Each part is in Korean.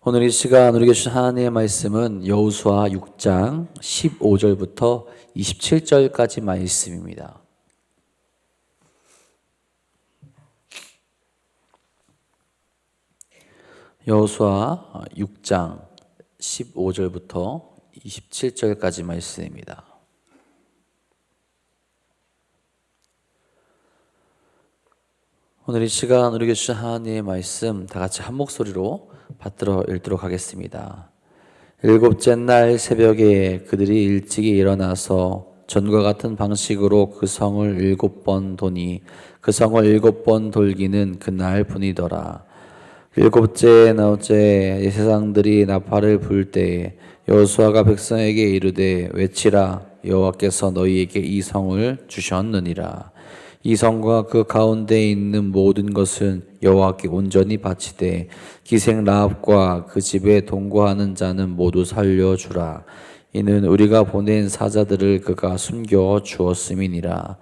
오늘 이 시간 우리에게 주신 하나님의 말씀은 여호수아 6장 15절부터 27절까지 말씀입니다. 여호수아 6장 15절부터 27절까지 말씀입니다. 오늘 이 시간 우리에게 주신 하나님의 말씀 다 같이 한 목소리로 받들어 읽도록 하겠습니다. 일곱째 날 새벽에 그들이 일찍이 일어나서 전과 같은 방식으로 그 성을 7번 도니 그 성을 7번 돌기는 그날 뿐이더라. 일곱째 날째 세상들이 나팔을 불 때에 여호수아가 백성에게 이르되 외치라 여호와께서 너희에게 이 성을 주셨느니라. 이 성과 그 가운데에 있는 모든 것은 여호와께 온전히 바치되 기생 라합과 그 집에 동거하는 자는 모두 살려주라. 이는 우리가 보낸 사자들을 그가 숨겨 주었음이니라.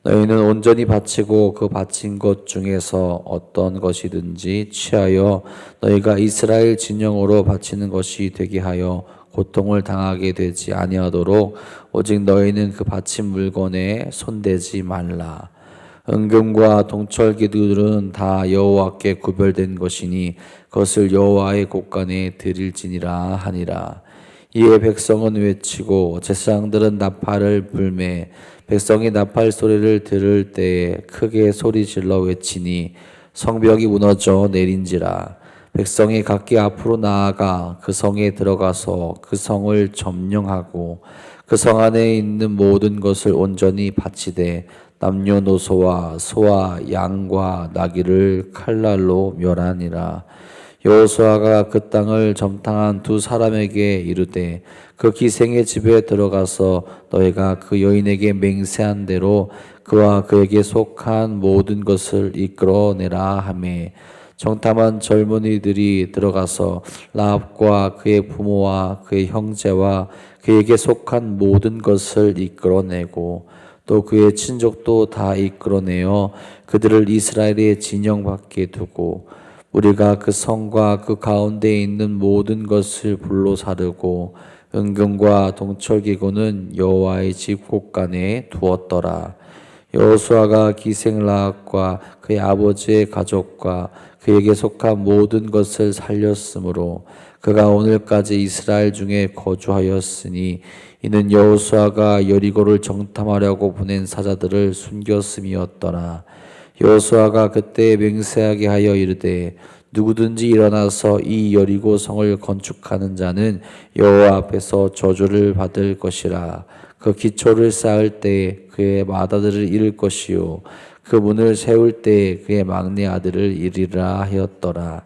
너희는 온전히 바치고 그 바친 것 중에서 어떤 것이든지 취하여 너희가 이스라엘 진영으로 바치는 것이 되게 하여 고통을 당하게 되지 아니하도록 오직 너희는 그 바친 물건에 손대지 말라. 은금과 동철기들은 다 여호와께 구별된 것이니 그것을 여호와의 곳간에 드릴지니라 하니라. 이에 백성은 외치고 제사장들은 나팔을 불매 백성이 나팔 소리를 들을 때에 크게 소리질러 외치니 성벽이 무너져 내린지라. 백성이 각기 앞으로 나아가 그 성에 들어가서 그 성을 점령하고 그 성 안에 있는 모든 것을 온전히 바치되 남녀노소와 소와 양과 나귀를 칼날로 멸하니라. 여호수아가 그 땅을 점탕한 두 사람에게 이르되 그 기생의 집에 들어가서 너희가 그 여인에게 맹세한 대로 그와 그에게 속한 모든 것을 이끌어내라 하매 정탐한 젊은이들이 들어가서 라합과 그의 부모와 그의 형제와 그에게 속한 모든 것을 이끌어내고 또 그의 친족도 다 이끌어내어 그들을 이스라엘의 진영 밖에 두고 우리가 그 성과 그 가운데에 있는 모든 것을 불로 사르고 은금과 동철기구는 여호와의 집 곳간에 두었더라. 여호수아가 기생 라합과 그의 아버지의 가족과 그에게 속한 모든 것을 살렸으므로 그가 오늘까지 이스라엘 중에 거주하였으니 이는 여호수아가 여리고를 정탐하려고 보낸 사자들을 숨겼음이었더라. 여호수아가 그때 맹세하게 하여 이르되 누구든지 일어나서 이 여리고 성을 건축하는 자는 여호와 앞에서 저주를 받을 것이라. 그 기초를 쌓을 때에 그의 맏아들을 잃을 것이요 그 문을 세울 때에 그의 막내 아들을 잃으리라 하였더라.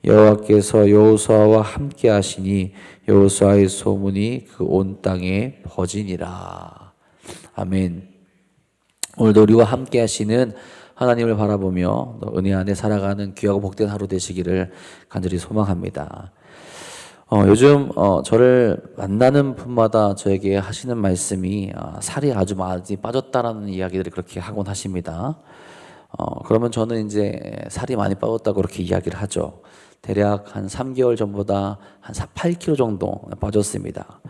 여호와께서 여호수아와 함께 하시니 여호수아의 소문이 그 온 땅에 퍼지니라. 아멘. 오늘도 우리와 함께 하시는 하나님을 바라보며 은혜 안에 살아가는 귀하고 복된 하루 되시기를 간절히 소망합니다. 요즘 저를 만나는 분마다 저에게 하시는 말씀이 살이 아주 많이 빠졌다라는 이야기들을 그렇게 하곤 하십니다. 그러면 저는 이제 살이 많이 빠졌다고 그렇게 이야기를 하죠. 대략 한 3개월 전보다 한 8kg 정도 빠졌습니다.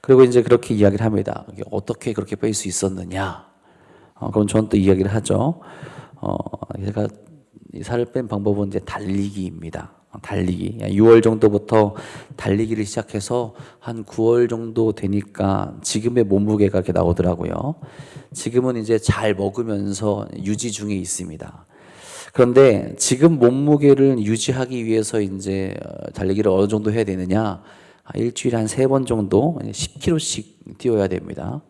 그리고 이제 그렇게 이야기를 합니다. 어떻게 그렇게 뺄 수 있었느냐? 그럼 저는 또 이야기를 하죠. 제가 이 살을 뺀 방법은 이제 달리기입니다. 달리기. 6월 정도부터 달리기를 시작해서 한 9월 정도 되니까 지금의 몸무게가 이렇게 나오더라고요. 지금은 이제 잘 먹으면서 유지 중에 있습니다. 그런데 지금 몸무게를 유지하기 위해서 이제 달리기를 어느 정도 해야 되느냐? 일주일에 한 3번 정도 10km씩 뛰어야 됩니다.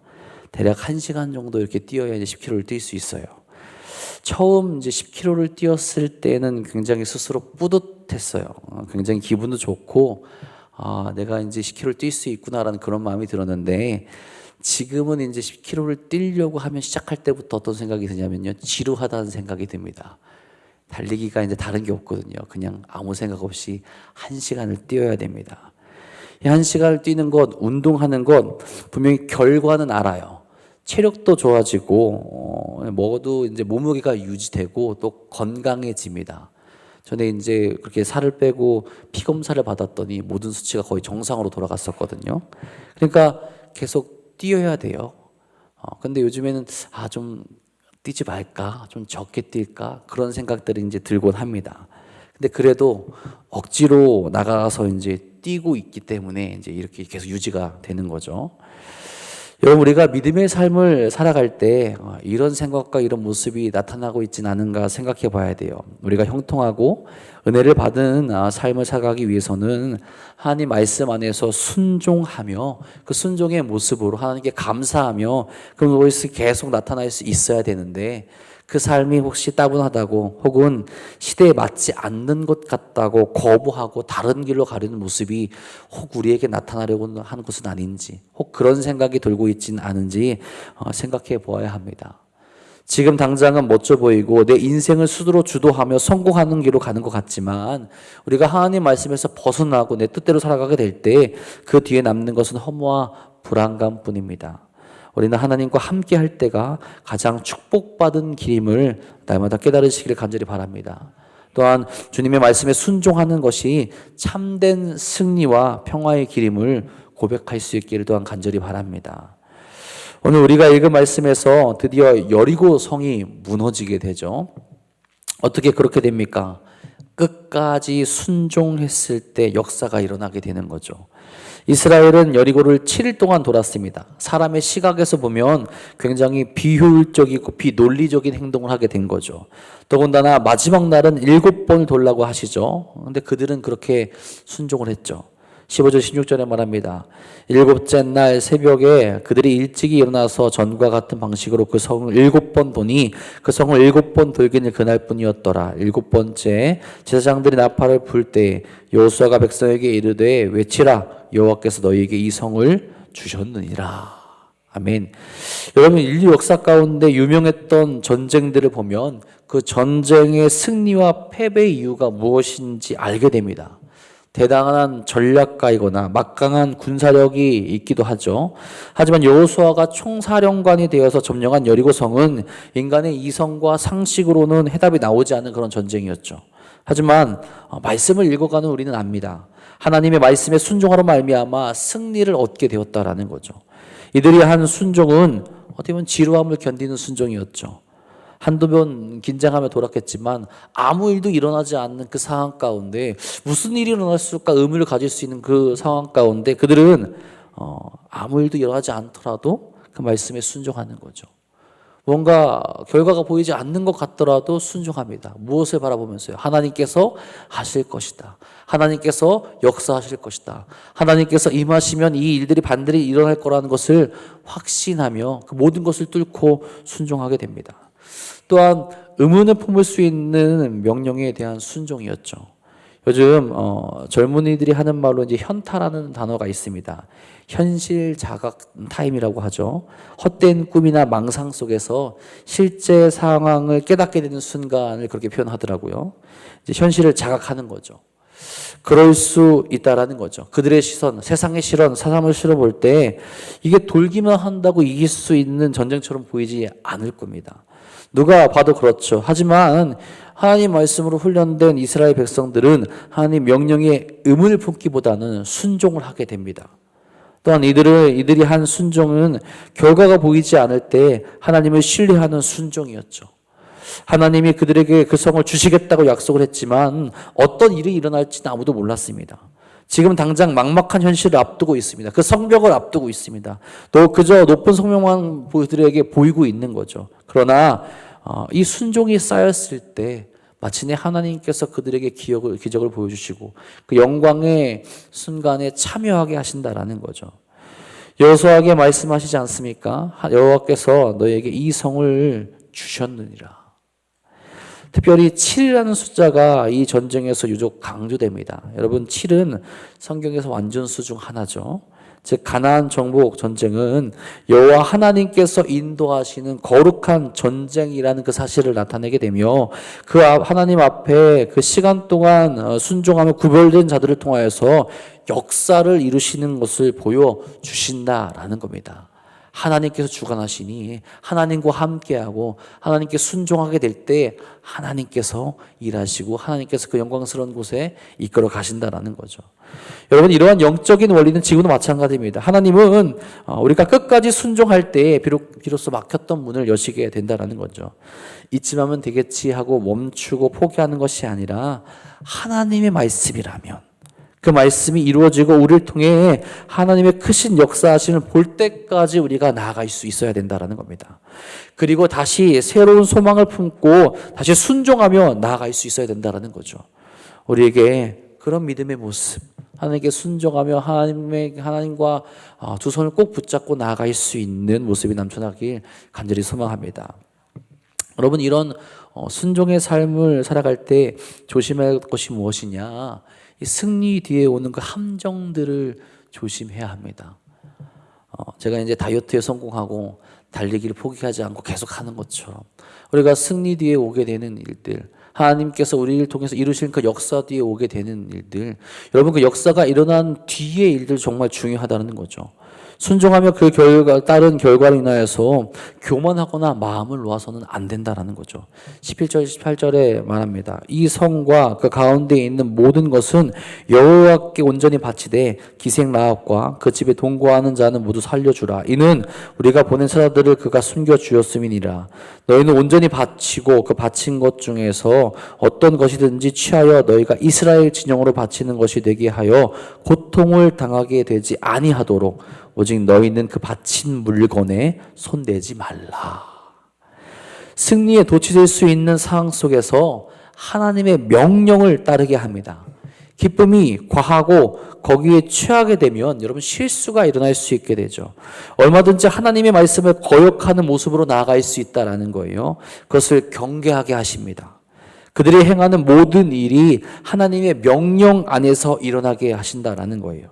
대략 1시간 정도 이렇게 뛰어야 이제 10km를 뛸 수 있어요. 처음 이제 10km를 뛰었을 때는 굉장히 스스로 뿌듯했어요. 굉장히 기분도 좋고, 내가 이제 10km를 뛸 수 있구나라는 그런 마음이 들었는데, 지금은 이제 10km를 뛰려고 하면 시작할 때부터 어떤 생각이 드냐면요. 지루하다는 생각이 듭니다. 달리기가 이제 다른 게 없거든요. 그냥 아무 생각 없이 1시간을 뛰어야 됩니다. 이 1시간을 뛰는 것, 운동하는 것, 분명히 결과는 알아요. 체력도 좋아지고, 먹어도 이제 몸무게가 유지되고 또 건강해집니다. 전에 이제 그렇게 살을 빼고 피 검사를 받았더니 모든 수치가 거의 정상으로 돌아갔었거든요. 그러니까 계속 뛰어야 돼요. 근데 요즘에는 좀 뛰지 말까, 좀 적게 뛸까 그런 생각들이 이제 들곤 합니다. 근데 그래도 억지로 나가서 이제 뛰고 있기 때문에 이제 이렇게 계속 유지가 되는 거죠. 여러분, 우리가 믿음의 삶을 살아갈 때 이런 생각과 이런 모습이 나타나고 있지는 않은가 생각해 봐야 돼요. 우리가 형통하고 은혜를 받은 삶을 살아가기 위해서는 하나님 말씀 안에서 순종하며 그 순종의 모습으로 하나님께 감사하며 그것이 계속 나타날 수 있어야 되는데, 그 삶이 혹시 따분하다고 혹은 시대에 맞지 않는 것 같다고 거부하고 다른 길로 가려는 모습이 혹 우리에게 나타나려고 하는 것은 아닌지, 혹 그런 생각이 들고 있지는 않은지 생각해 보아야 합니다. 지금 당장은 멋져 보이고 내 인생을 스스로 주도하며 성공하는 길로 가는 것 같지만, 우리가 하나님 말씀에서 벗어나고 내 뜻대로 살아가게 될 때 그 뒤에 남는 것은 허무와 불안감뿐입니다. 우리는 하나님과 함께 할 때가 가장 축복받은 길임을 날마다 깨달으시기를 간절히 바랍니다. 또한 주님의 말씀에 순종하는 것이 참된 승리와 평화의 길임을 고백할 수 있기를 또한 간절히 바랍니다. 오늘 우리가 읽은 말씀에서 드디어 여리고 성이 무너지게 되죠. 어떻게 그렇게 됩니까? 끝까지 순종했을 때 역사가 일어나게 되는 거죠. 이스라엘은 여리고를 7일 동안 돌았습니다. 사람의 시각에서 보면 굉장히 비효율적이고 비논리적인 행동을 하게 된 거죠. 더군다나 마지막 날은 7번을 돌라고 하시죠. 그런데 그들은 그렇게 순종을 했죠. 15절 16절에 말합니다. 7째 날 새벽에 그들이 일찍이 일어나서 전과 같은 방식으로 그 성을 7번 도니 그 성을 7번 돌기는 그날뿐이었더라. 7번째 제사장들이 나팔을 불 때 여호수아가 백성에게 이르되 외치라, 여호와께서 너희에게 이 성을 주셨느니라. 아멘. 여러분, 인류 역사 가운데 유명했던 전쟁들을 보면 그 전쟁의 승리와 패배의 이유가 무엇인지 알게 됩니다. 대단한 전략가이거나 막강한 군사력이 있기도 하죠. 하지만 여호수아가 총사령관이 되어서 점령한 여리고성은 인간의 이성과 상식으로는 해답이 나오지 않는 그런 전쟁이었죠. 하지만 말씀을 읽어가는 우리는 압니다. 하나님의 말씀에 순종하로 말미암아 승리를 얻게 되었다라는 거죠. 이들이 한 순종은 어떻게 보면 지루함을 견디는 순종이었죠. 한두 번 긴장하며 돌았겠지만 아무 일도 일어나지 않는 그 상황 가운데 무슨 일이 일어났을까 의문을 가질 수 있는 그 상황 가운데 그들은 아무 일도 일어나지 않더라도 그 말씀에 순종하는 거죠. 뭔가 결과가 보이지 않는 것 같더라도 순종합니다. 무엇을 바라보면서요? 하나님께서 하실 것이다. 하나님께서 역사하실 것이다. 하나님께서 임하시면 이 일들이 반드시 일어날 거라는 것을 확신하며 그 모든 것을 뚫고 순종하게 됩니다. 또한 의문을 품을 수 있는 명령에 대한 순종이었죠. 요즘 젊은이들이 하는 말로 이제 현타라는 단어가 있습니다. 현실 자각 타임이라고 하죠. 헛된 꿈이나 망상 속에서 실제 상황을 깨닫게 되는 순간을 그렇게 표현하더라고요. 이제 현실을 자각하는 거죠. 그럴 수 있다라는 거죠. 그들의 시선, 세상의 시선, 사람을 실어볼 때 이게 돌기만 한다고 이길 수 있는 전쟁처럼 보이지 않을 겁니다. 누가 봐도 그렇죠. 하지만 하나님 말씀으로 훈련된 이스라엘 백성들은 하나님 명령에 의문을 품기보다는 순종을 하게 됩니다. 또한 이들이 한 순종은 결과가 보이지 않을 때 하나님을 신뢰하는 순종이었죠. 하나님이 그들에게 그 성을 주시겠다고 약속을 했지만 어떤 일이 일어날지는 아무도 몰랐습니다. 지금 당장 막막한 현실을 앞두고 있습니다. 그 성벽을 앞두고 있습니다. 또 그저 높은 성벽만 그들에게 보이고 있는 거죠. 그러나 이 순종이 쌓였을 때 마침내 하나님께서 그들에게 기적을 보여주시고 그 영광의 순간에 참여하게 하신다라는 거죠. 여호수아에게 말씀하시지 않습니까? 여호와께서 너에게 이 성을 주셨느니라. 특별히 7이라는 숫자가 이 전쟁에서 유독 강조됩니다. 여러분, 7은 성경에서 완전수 중 하나죠. 즉 가나안 정복 전쟁은 여호와 하나님께서 인도하시는 거룩한 전쟁이라는 그 사실을 나타내게 되며 그 하나님 앞에 그 시간 동안 순종하며 구별된 자들을 통하여서 역사를 이루시는 것을 보여주신다라는 겁니다. 하나님께서 주관하시니 하나님과 함께하고 하나님께 순종하게 될 때 하나님께서 일하시고 하나님께서 그 영광스러운 곳에 이끌어 가신다라는 거죠. 여러분, 이러한 영적인 원리는 지금도 마찬가지입니다. 하나님은 우리가 끝까지 순종할 때 비로소 막혔던 문을 여시게 된다라는 거죠. 이쯤 하면 되겠지 하고 멈추고 포기하는 것이 아니라 하나님의 말씀이라면 그 말씀이 이루어지고 우리를 통해 하나님의 크신 역사하심을 볼 때까지 우리가 나아갈 수 있어야 된다는 겁니다. 그리고 다시 새로운 소망을 품고 다시 순종하며 나아갈 수 있어야 된다는 거죠. 우리에게 그런 믿음의 모습, 하나님께 순종하며 하나님과 두 손을 꼭 붙잡고 나아갈 수 있는 모습이 넘쳐나길 간절히 소망합니다. 여러분, 이런 순종의 삶을 살아갈 때 조심해야 할 것이 무엇이냐? 이 승리 뒤에 오는 그 함정들을 조심해야 합니다. 제가 이제 다이어트에 성공하고 달리기를 포기하지 않고 계속 하는 것처럼 우리가 승리 뒤에 오게 되는 일들, 하나님께서 우리를 통해서 이루신 그 역사 뒤에 오게 되는 일들, 여러분, 그 역사가 일어난 뒤의 일들 정말 중요하다는 거죠. 순종하며 그 따른 결과로 인하여서 교만하거나 마음을 놓아서는 안 된다라는 거죠. 11절 18절에 말합니다. 이 성과 그 가운데 있는 모든 것은 여호와께 온전히 바치되 기생 라합과 그 집에 동거하는 자는 모두 살려주라. 이는 우리가 보낸 사자들을 그가 숨겨주었음이니라. 너희는 온전히 바치고 그 바친 것 중에서 어떤 것이든지 취하여 너희가 이스라엘 진영으로 바치는 것이 되게 하여 고통을 당하게 되지 아니하도록 오직 너희는 그 바친 물건에 손대지 말라. 승리에 도취될 수 있는 상황 속에서 하나님의 명령을 따르게 합니다. 기쁨이 과하고 거기에 취하게 되면 여러분 실수가 일어날 수 있게 되죠. 얼마든지 하나님의 말씀을 거역하는 모습으로 나아갈 수 있다는 거예요. 그것을 경계하게 하십니다. 그들이 행하는 모든 일이 하나님의 명령 안에서 일어나게 하신다라는 거예요.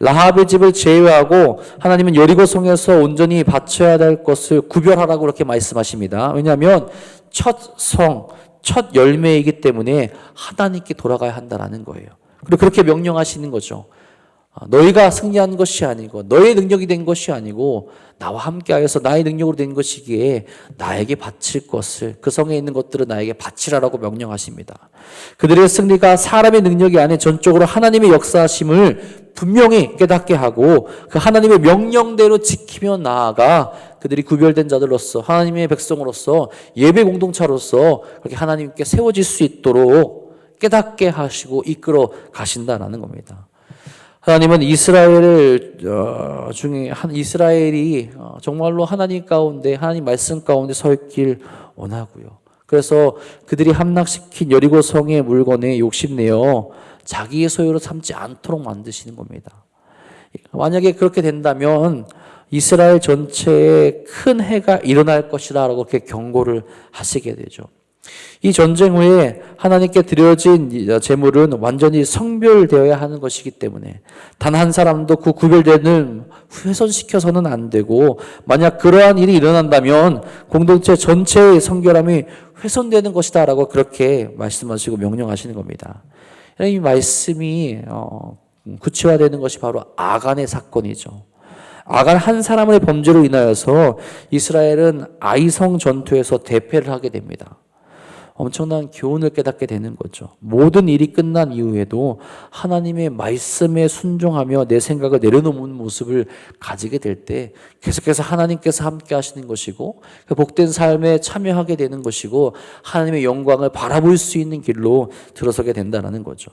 라합의 집을 제외하고 하나님은 여리고성에서 온전히 바쳐야 될 것을 구별하라고 그렇게 말씀하십니다. 왜냐하면 첫 성, 첫 열매이기 때문에 하나님께 돌아가야 한다는 거예요. 그리고 그렇게 명령하시는 거죠. 너희가 승리한 것이 아니고 너의 능력이 된 것이 아니고 나와 함께하여서 나의 능력으로 된 것이기에 나에게 바칠 것을, 그 성에 있는 것들을 나에게 바치라라고 명령하십니다. 그들의 승리가 사람의 능력이 아닌 전적으로 하나님의 역사하심을 분명히 깨닫게 하고 그 하나님의 명령대로 지키며 나아가 그들이 구별된 자들로서 하나님의 백성으로서 예배 공동체로서 그렇게 하나님께 세워질 수 있도록 깨닫게 하시고 이끌어 가신다라는 겁니다. 하나님은 이스라엘이 정말로 하나님 가운데, 하나님 말씀 가운데 서 있길 원하고요. 그래서 그들이 함락시킨 여리고성의 물건에 욕심내어 자기의 소유로 삼지 않도록 만드시는 겁니다. 만약에 그렇게 된다면 이스라엘 전체에 큰 해가 일어날 것이라고 그렇게 경고를 하시게 되죠. 이 전쟁 후에 하나님께 드려진 제물은 완전히 성별되어야 하는 것이기 때문에 단 한 사람도 그 구별되는 훼손시켜서는 안 되고, 만약 그러한 일이 일어난다면 공동체 전체의 성결함이 훼손되는 것이다 라고 그렇게 말씀하시고 명령하시는 겁니다. 이 말씀이 구체화되는 것이 바로 아간의 사건이죠. 아간 한 사람의 범죄로 인하여서 이스라엘은 아이성 전투에서 대패를 하게 됩니다. 엄청난 교훈을 깨닫게 되는 거죠. 모든 일이 끝난 이후에도 하나님의 말씀에 순종하며 내 생각을 내려놓는 모습을 가지게 될 때 계속해서 하나님께서 함께 하시는 것이고 그 복된 삶에 참여하게 되는 것이고 하나님의 영광을 바라볼 수 있는 길로 들어서게 된다는 거죠.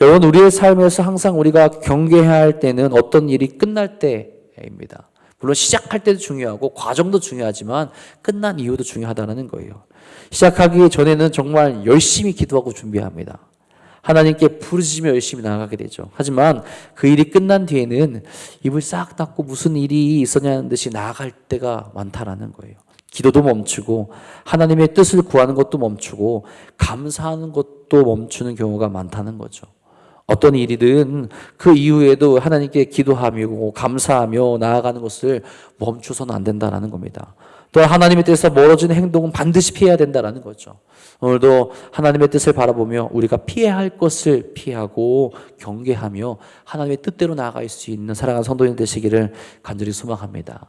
여러분, 우리의 삶에서 항상 우리가 경계해야 할 때는 어떤 일이 끝날 때입니다. 물론 시작할 때도 중요하고 과정도 중요하지만 끝난 이유도 중요하다는 거예요. 시작하기 전에는 정말 열심히 기도하고 준비합니다. 하나님께 부르짖으며 열심히 나아가게 되죠. 하지만 그 일이 끝난 뒤에는 입을 싹 닫고 무슨 일이 있었냐는 듯이 나아갈 때가 많다라는 거예요. 기도도 멈추고 하나님의 뜻을 구하는 것도 멈추고 감사하는 것도 멈추는 경우가 많다는 거죠. 어떤 일이든 그 이후에도 하나님께 기도하며 감사하며 나아가는 것을 멈춰서는 안 된다는 겁니다. 또 하나님의 뜻에서 멀어지는 행동은 반드시 피해야 된다는 거죠. 오늘도 하나님의 뜻을 바라보며 우리가 피해야 할 것을 피하고 경계하며 하나님의 뜻대로 나아갈 수 있는 사랑하는 성도님 되시기를 간절히 소망합니다.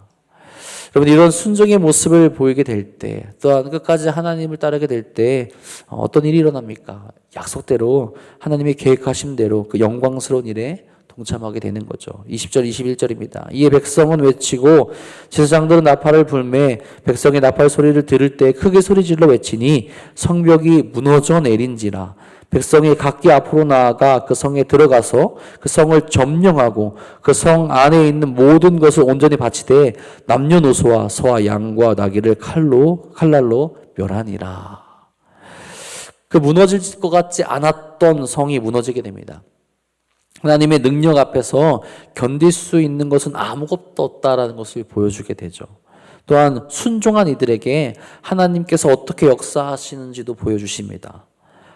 여러분, 이런 순종의 모습을 보이게 될 때, 또한 끝까지 하나님을 따르게 될 때 어떤 일이 일어납니까? 약속대로 하나님이 계획하신 대로 그 영광스러운 일에 동참하게 되는 거죠. 20절 21절입니다. 이에 백성은 외치고 제사장들은 나팔을 불매 백성의 나팔 소리를 들을 때 크게 소리질러 외치니 성벽이 무너져 내린지라. 백성이 각기 앞으로 나아가 그 성에 들어가서 그 성을 점령하고 그 성 안에 있는 모든 것을 온전히 바치되 남녀노소와 소와 양과 나귀를 칼날로 멸하니라. 그 무너질 것 같지 않았던 성이 무너지게 됩니다. 하나님의 능력 앞에서 견딜 수 있는 것은 아무것도 없다라는 것을 보여주게 되죠. 또한 순종한 이들에게 하나님께서 어떻게 역사하시는지도 보여주십니다.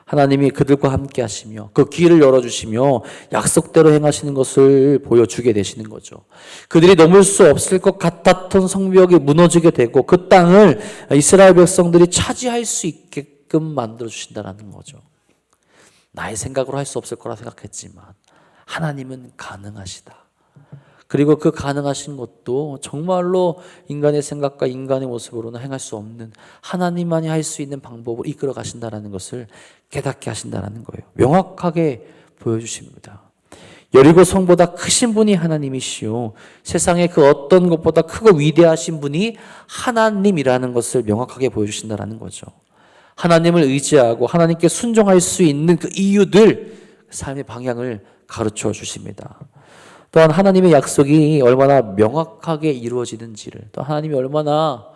하나님이 그들과 함께 하시며 그 길을 열어주시며 약속대로 행하시는 것을 보여주게 되시는 거죠. 그들이 넘을 수 없을 것 같았던 성벽이 무너지게 되고 그 땅을 이스라엘 백성들이 차지할 수 있게끔 만들어주신다는 거죠. 나의 생각으로 할 수 없을 거라 생각했지만 하나님은 가능하시다. 그리고 그 가능하신 것도 정말로 인간의 생각과 인간의 모습으로는 행할 수 없는 하나님만이 할 수 있는 방법을 이끌어 가신다는 것을 깨닫게 하신다는 거예요. 명확하게 보여주십니다. 여리고 성보다 크신 분이 하나님이시오. 세상에 그 어떤 것보다 크고 위대하신 분이 하나님이라는 것을 명확하게 보여주신다는 거죠. 하나님을 의지하고 하나님께 순종할 수 있는 그 이유들, 삶의 방향을 가르쳐 주십니다. 또한 하나님의 약속이 얼마나 명확하게 이루어지는지를, 또 하나님이 얼마나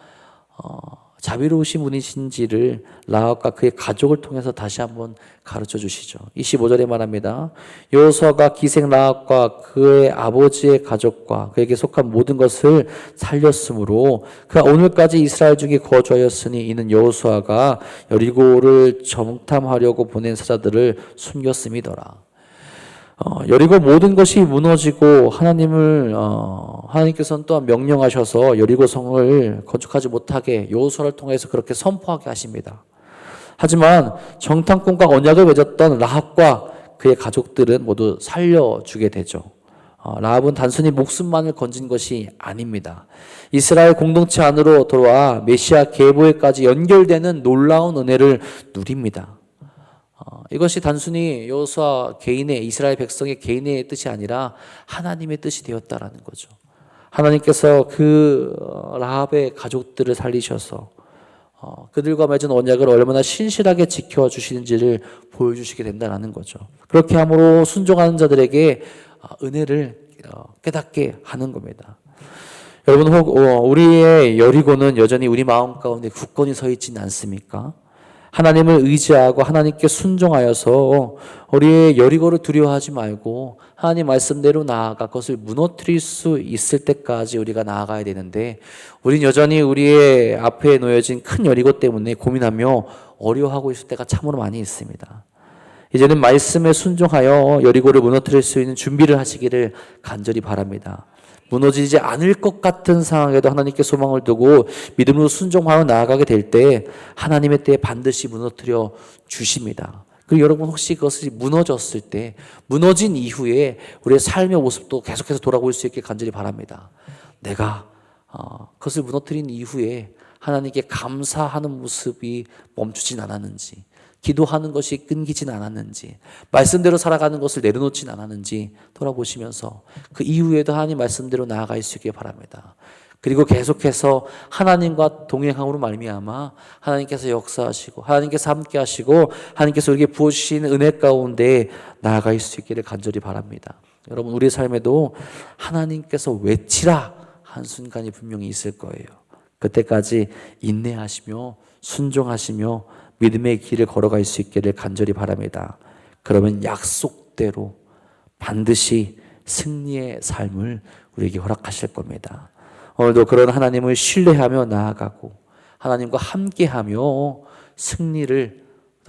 자비로우신 분이신지를 라합과 그의 가족을 통해서 다시 한번 가르쳐 주시죠. 25절에 말합니다. 여호수아가 기생 라합과 그의 아버지의 가족과 그에게 속한 모든 것을 살렸으므로 그가 오늘까지 이스라엘 중에 거주하였으니 이는 여호수아가 여리고를 정탐하려고 보낸 사자들을 숨겼음이더라. 여리고 모든 것이 무너지고 하나님께서는 또한 명령하셔서 여리고 성을 건축하지 못하게 여호수아를 통해서 그렇게 선포하게 하십니다. 하지만 정탐꾼과 언약을 맺었던 라합과 그의 가족들은 모두 살려주게 되죠. 라합은 단순히 목숨만을 건진 것이 아닙니다. 이스라엘 공동체 안으로 들어와 메시아 계보에까지 연결되는 놀라운 은혜를 누립니다. 이것이 단순히 여호수아 개인의, 이스라엘 백성의 개인의 뜻이 아니라 하나님의 뜻이 되었다라는 거죠. 하나님께서 그 라합의 가족들을 살리셔서 그들과 맺은 언약을 얼마나 신실하게 지켜주시는지를 보여주시게 된다는 거죠. 그렇게 함으로 순종하는 자들에게 은혜를 깨닫게 하는 겁니다. 여러분, 우리의 여리고는 여전히 우리 마음 가운데 굳건히 서 있지는 않습니까? 하나님을 의지하고 하나님께 순종하여서 우리의 여리고를 두려워하지 말고 하나님 말씀대로 나아가 그것을 무너뜨릴 수 있을 때까지 우리가 나아가야 되는데, 우린 여전히 우리의 앞에 놓여진 큰 여리고 때문에 고민하며 어려워하고 있을 때가 참으로 많이 있습니다. 이제는 말씀에 순종하여 여리고를 무너뜨릴 수 있는 준비를 하시기를 간절히 바랍니다. 무너지지 않을 것 같은 상황에도 하나님께 소망을 두고 믿음으로 순종하여 나아가게 될 때 하나님의 때에 반드시 무너뜨려 주십니다. 그리고 여러분, 혹시 그것이 무너졌을 때, 무너진 이후에 우리의 삶의 모습도 계속해서 돌아올 수 있게 간절히 바랍니다. 내가 그것을 무너뜨린 이후에 하나님께 감사하는 모습이 멈추진 않았는지, 기도하는 것이 끊기진 않았는지, 말씀대로 살아가는 것을 내려놓진 않았는지 돌아보시면서 그 이후에도 하나님 말씀대로 나아갈 수 있길 바랍니다. 그리고 계속해서 하나님과 동행함으로 말미암아 하나님께서 역사하시고 하나님께서 함께 하시고 하나님께서 우리에게 부어주신 은혜 가운데 나아갈 수 있기를 간절히 바랍니다. 여러분, 우리의 삶에도 하나님께서 외치라 한 순간이 분명히 있을 거예요. 그때까지 인내하시며 순종하시며 믿음의 길을 걸어갈 수 있기를 간절히 바랍니다. 그러면 약속대로 반드시 승리의 삶을 우리에게 허락하실 겁니다. 오늘도 그런 하나님을 신뢰하며 나아가고 하나님과 함께하며 승리를,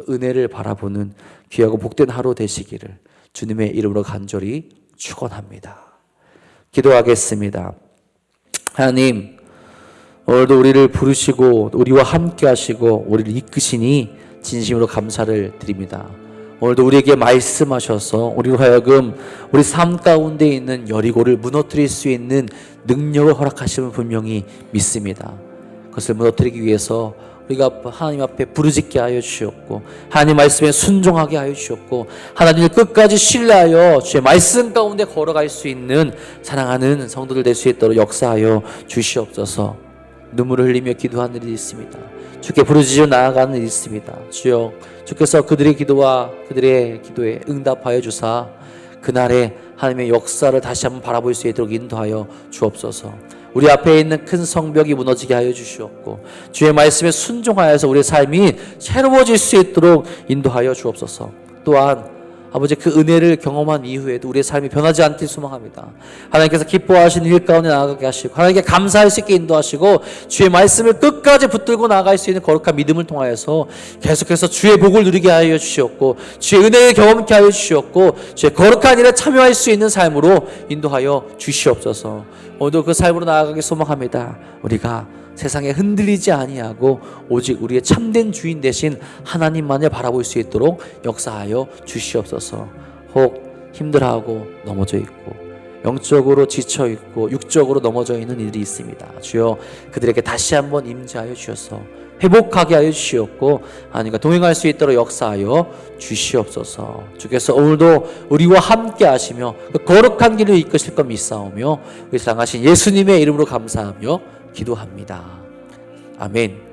은혜를 바라보는 귀하고 복된 하루 되시기를 주님의 이름으로 간절히 축원합니다. 기도하겠습니다. 하나님, 오늘도 우리를 부르시고 우리와 함께 하시고 우리를 이끄시니 진심으로 감사를 드립니다. 오늘도 우리에게 말씀하셔서 우리로 하여금 우리 삶 가운데 있는 여리고를 무너뜨릴 수 있는 능력을 허락하시면 분명히 믿습니다. 그것을 무너뜨리기 위해서 우리가 하나님 앞에 부르짖게 하여 주시옵고 하나님 말씀에 순종하게 하여 주시옵고 하나님을 끝까지 신뢰하여 주의 말씀 가운데 걸어갈 수 있는 사랑하는 성도들 될 수 있도록 역사하여 주시옵소서. 눈물을 흘리며 기도하는 일이 있습니다. 주께 부르짖어 나아가는 일이 있습니다. 주여, 주께서 그들의 기도와 그들의 기도에 응답하여 주사 그날에 하나님의 역사를 다시 한번 바라볼 수 있도록 인도하여 주옵소서. 우리 앞에 있는 큰 성벽이 무너지게 하여 주시옵고 주의 말씀에 순종하여서 우리의 삶이 새로워질 수 있도록 인도하여 주옵소서. 또한 아버지 그 은혜를 경험한 이후에도 우리의 삶이 변하지 않길 소망합니다. 하나님께서 기뻐하시는 일 가운데 나아가게 하시고 하나님께 감사할 수 있게 인도하시고 주의 말씀을 끝까지 붙들고 나아갈 수 있는 거룩한 믿음을 통하여서 계속해서 주의 복을 누리게 하여 주시옵고 주의 은혜를 경험케 하여 주시옵고 주의 거룩한 일에 참여할 수 있는 삶으로 인도하여 주시옵소서. 오늘도 그 삶으로 나아가기 소망합니다. 우리가 세상에 흔들리지 아니하고 오직 우리의 참된 주인 되신 하나님만을 바라볼 수 있도록 역사하여 주시옵소서. 혹 힘들어하고 넘어져 있고 영적으로 지쳐 있고 육적으로 넘어져 있는 이들이 있습니다. 주여, 그들에게 다시 한번 임재하여 주셔서 회복하게 하여 주시옵고 하나님과 동행할 수 있도록 역사하여 주시옵소서. 주께서 오늘도 우리와 함께 하시며 그 거룩한 길을 이끄실 것 믿사오며 우리 사랑하신 예수님의 이름으로 감사하며 기도합니다. 아멘.